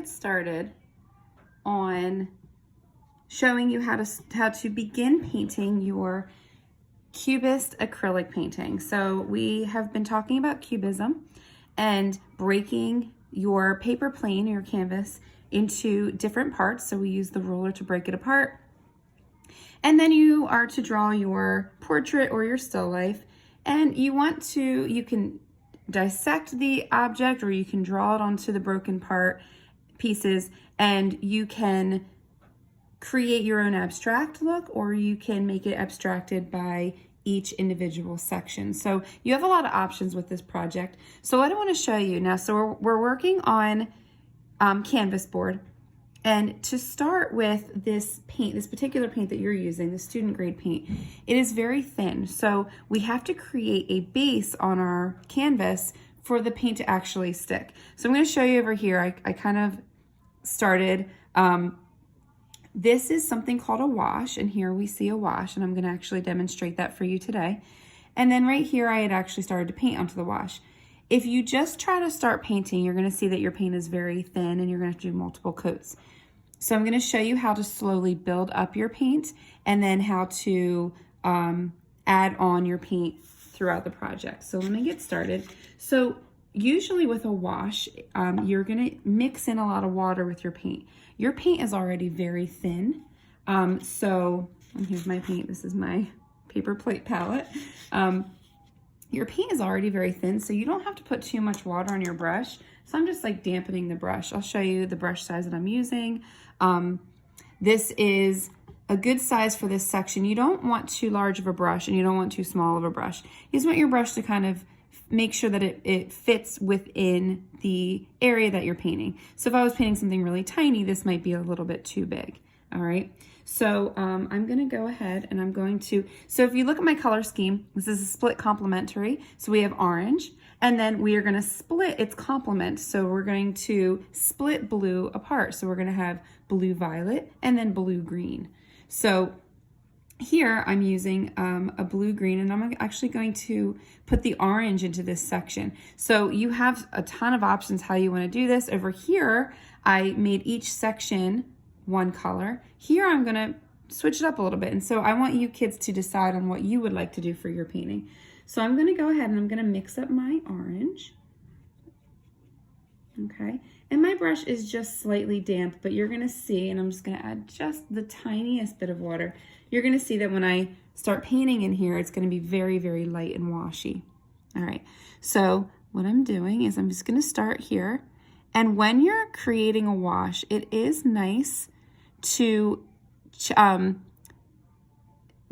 Started on showing you how to begin painting your Cubist acrylic painting. So we have been talking about Cubism and breaking your paper plane, your canvas, into different parts. So we use the ruler to break it apart. And then you are to draw your portrait or your still life. And you can dissect the object, or you can draw it onto the broken pieces, and you can create your own abstract look, or you can make it abstracted by each individual section. So you have a lot of options with this project. So what I want to show you now, so we're working on canvas board. And to start with this paint, this particular paint that you're using, the student grade paint, it is very thin. So we have to create a base on our canvas for the paint to actually stick. So I'm going to show you over here. I kind of started, this is something called a wash, and here we see a wash, and I'm going to actually demonstrate that for you today. And then right here I had actually started to paint onto the wash. If you just try to start painting, you're going to see that your paint is very thin and you're going to have to do multiple coats. So I'm going to show you how to slowly build up your paint, and then how to add on your paint throughout the project. So let me get started. So usually with a wash, you're going to mix in a lot of water with your paint. Your paint is already very thin. And here's my paint. This is my paper plate palette. Your paint is already very thin, so you don't have to put too much water on your brush. So I'm just like dampening the brush. I'll show you the brush size that I'm using. This is a good size for this section. You don't want too large of a brush, and you don't want too small of a brush. You just want your brush to kind of make sure that it fits within the area that you're painting. So if I was painting something really tiny, this might be a little bit too big. All right. So I'm going to go ahead and I'm going to, so if you look at my color scheme, this is a split complementary. So we have orange, and then we are going to split its complement. So we're going to split blue apart. So we're going to have blue violet and then blue green. So here I'm using a blue green, and I'm actually going to put the orange into this section. So you have a ton of options how you want to do this. Over here, I made each section one color. Here I'm going to switch it up a little bit. And so I want you kids to decide on what you would like to do for your painting. So I'm going to go ahead and I'm going to mix up my orange. Okay. And my brush is just slightly damp, but you're going to see, and I'm just going to add just the tiniest bit of water. You're going to see that when I start painting in here, it's going to be very, very light and washy. All right. So what I'm doing is I'm just going to start here. And when you're creating a wash, it is nice to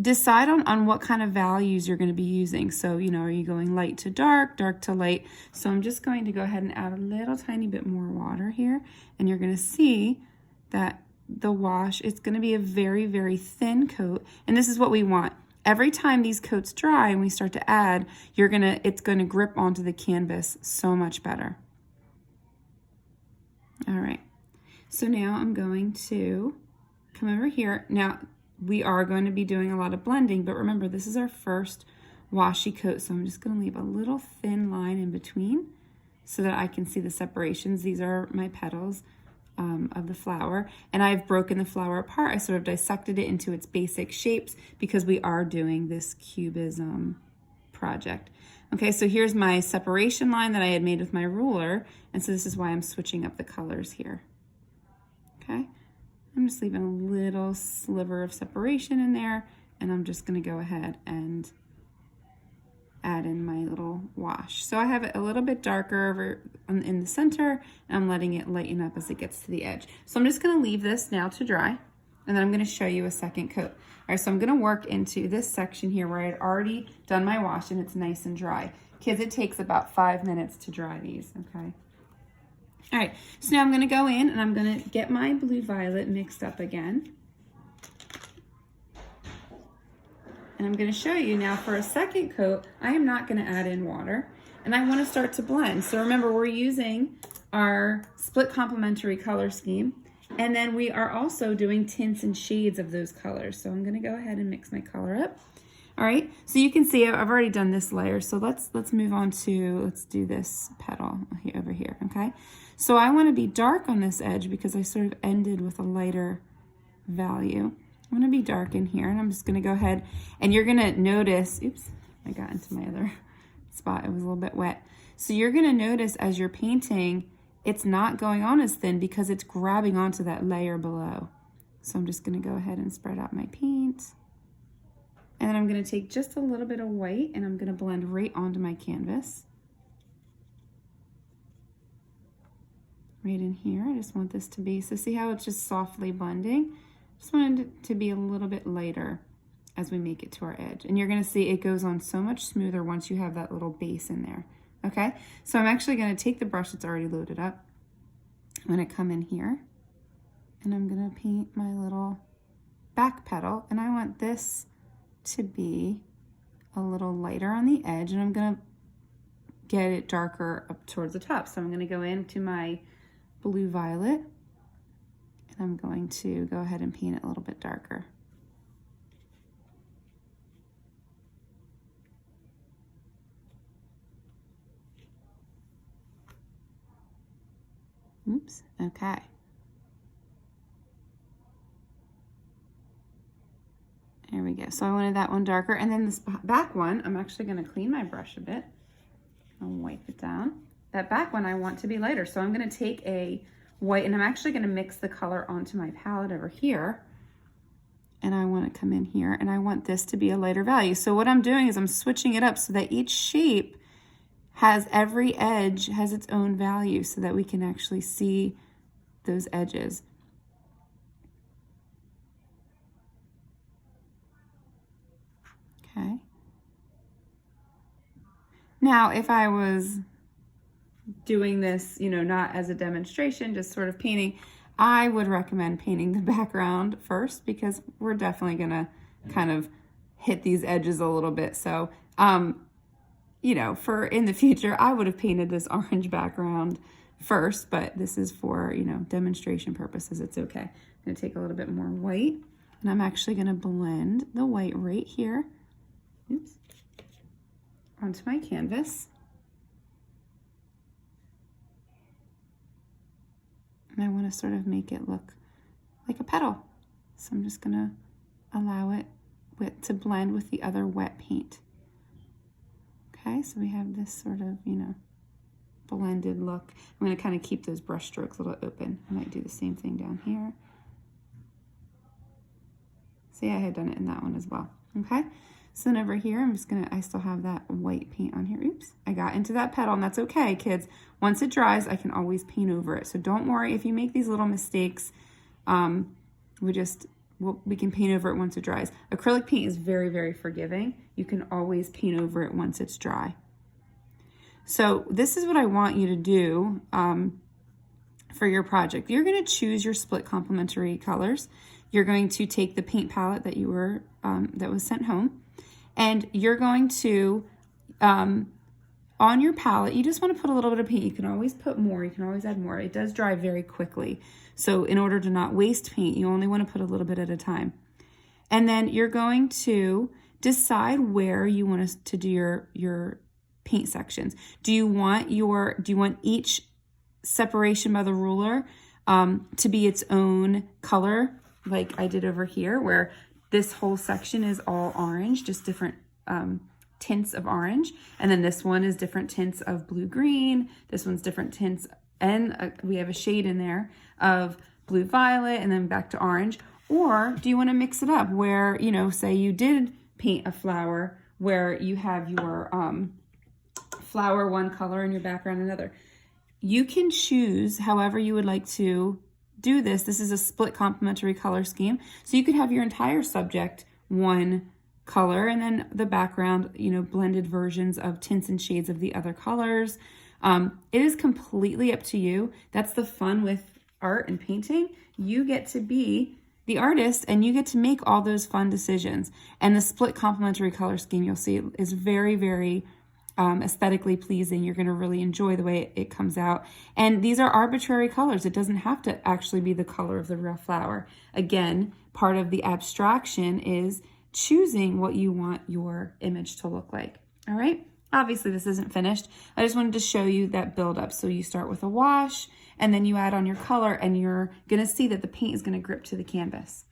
decide on what kind of values you're going to be using. So, you know, are you going light to dark, dark to light? So I'm just going to go ahead and add a little tiny bit more water here. And you're going to see that the wash, it's going to be a very, very thin coat. And this is what we want. Every time these coats dry and we start to add, it's going to grip onto the canvas so much better. All right, so now I'm going to come over here. Now, we are going to be doing a lot of blending, but remember, this is our first washy coat, so I'm just going to leave a little thin line in between so that I can see the separations. These are my petals of the flower, and I've broken the flower apart. I sort of dissected it into its basic shapes because we are doing this Cubism project. Okay, so here's my separation line that I had made with my ruler, and so this is why I'm switching up the colors here. Okay, I'm just leaving a little sliver of separation in there, and I'm just going to go ahead and add in my little wash. So I have it a little bit darker over in the center, and I'm letting it lighten up as it gets to the edge. So I'm just going to leave this now to dry, and then I'm going to show you a second coat. All right, so I'm going to work into this section here where I had already done my wash and it's nice and dry. Kids, it takes about 5 minutes to dry these, okay? All right, so now I'm going to go in and I'm going to get my blue violet mixed up again. And I'm going to show you now for a second coat, I am not going to add in water, and I want to start to blend. So remember, we're using our split complementary color scheme. And then we are also doing tints and shades of those colors. So I'm going to go ahead and mix my color up. All right, so you can see I've already done this layer. So let's move on to, let's do this petal over here, okay? So I want to be dark on this edge because I sort of ended with a lighter value. I'm going to be dark in here, and I'm just going to go ahead, and you're going to notice, oops, I got into my other spot. It was a little bit wet. So you're going to notice as you're painting, it's not going on as thin because it's grabbing onto that layer below. So I'm just going to go ahead and spread out my paint. And then I'm going to take just a little bit of white and I'm going to blend right onto my canvas. Right in here. I just want this to be, so see how it's just softly blending? Just wanted it to be a little bit lighter as we make it to our edge. And you're going to see it goes on so much smoother once you have that little base in there. Okay, so I'm actually going to take the brush that's already loaded up. I'm going to come in here and I'm going to paint my little back petal, and I want this to be a little lighter on the edge, and I'm going to get it darker up towards the top. So I'm going to go into my blue violet and I'm going to go ahead and paint it a little bit darker. Oops, okay. There we go. So I wanted that one darker. And then this back one, I'm actually going to clean my brush a bit. I'll wipe it down. That back one I want to be lighter. So I'm going to take a white, and I'm actually going to mix the color onto my palette over here. And I want to come in here, and I want this to be a lighter value. So what I'm doing is I'm switching it up so that each shape has, every edge has its own value so that we can actually see those edges. Okay. Now, if I was doing this, you know, not as a demonstration, just sort of painting, I would recommend painting the background first because we're definitely gonna kind of hit these edges a little bit. So, you know, for in the future, I would have painted this orange background first, but this is for, you know, demonstration purposes. It's okay. I'm gonna take a little bit more white, and I'm actually gonna blend the white right here. Oops. Onto my canvas. And I want to sort of make it look like a petal. So I'm just going to allow it to blend with the other wet paint. Okay, so we have this sort of, you know, blended look. I'm going to kind of keep those brush strokes a little open. I might do the same thing down here. See, I had done it in that one as well. Okay. So then over here, I'm just gonna, I still have that white paint on here. Oops, I got into that petal, and that's okay, kids. Once it dries, I can always paint over it. So don't worry if you make these little mistakes. We can paint over it once it dries. Acrylic paint is very, very forgiving. You can always paint over it once it's dry. So this is what I want you to do for your project. You're gonna choose your split complementary colors. You're going to take the paint palette that you were, that was sent home, and you're going to, on your palette, you just want to put a little bit of paint. You can always put more, you can always add more. It does dry very quickly. So in order to not waste paint, you only want to put a little bit at a time. And then you're going to decide where you want to do your paint sections. Do you want each separation by the ruler to be its own color, like I did over here, where this whole section is all orange, just different tints of orange. And then this one is different tints of blue-green. This one's different tints, and we have a shade in there of blue-violet, and then back to orange. Or do you want to mix it up where, you know, say you did paint a flower where you have your flower one color and your background another. You can choose however you would like to do this. This is a split complementary color scheme. So you could have your entire subject one color and then the background, you know, blended versions of tints and shades of the other colors. It is completely up to you. That's the fun with art and painting. You get to be the artist and you get to make all those fun decisions. And the split complementary color scheme, you'll see, is very, very aesthetically pleasing. You're going to really enjoy the way it comes out. And these are arbitrary colors. It doesn't have to actually be the color of the real flower. Again, part of the abstraction is choosing what you want your image to look like. All right. Obviously, this isn't finished. I just wanted to show you that buildup. So you start with a wash, and then you add on your color, and you're going to see that the paint is going to grip to the canvas.